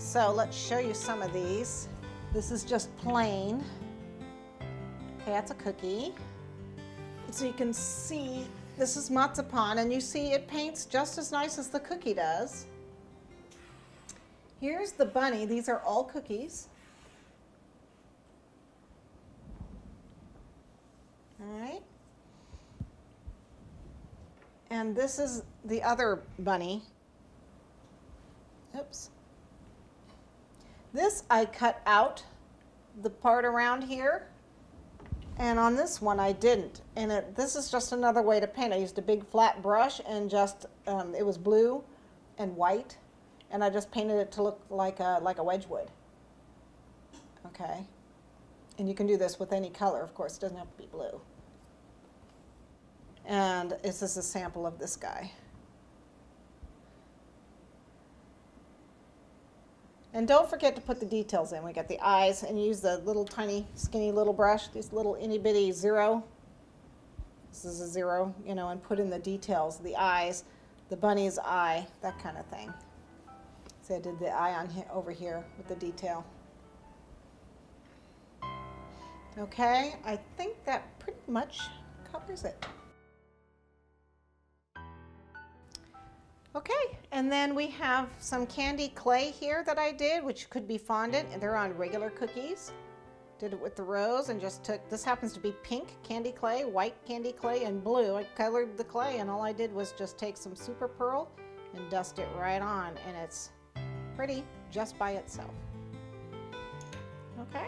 So let's show you some of these. This is just plain. Okay, that's a cookie. So you can see this is Marzipan, and you see it paints just as nice as the cookie does. Here's the bunny. These are all cookies. All right. And this is the other bunny. Oops. This I cut out the part around here, and on this one I didn't. And this is just another way to paint. I used a big flat brush and just, it was blue and white, and I just painted it to look like a Wedgewood. Okay. And you can do this with any color, of course. It doesn't have to be blue. And this is a sample of this guy. And don't forget to put the details in. We got the eyes, and use the little tiny skinny little brush, this little itty bitty 0. This is a 0, you know, and put in the details, the eyes, the bunny's eye, that kind of thing. So I did the eye on here, over here with the detail. Okay, I think that pretty much covers it. Okay, and then we have some candy clay here that I did, which could be fondant, and they're on regular cookies. Did it with the rose and just took, this happens to be pink candy clay, white candy clay, and blue. I colored the clay, and all I did was just take some super pearl and dust it right on, and it's pretty just by itself. Okay?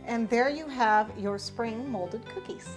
And there you have your spring molded cookies.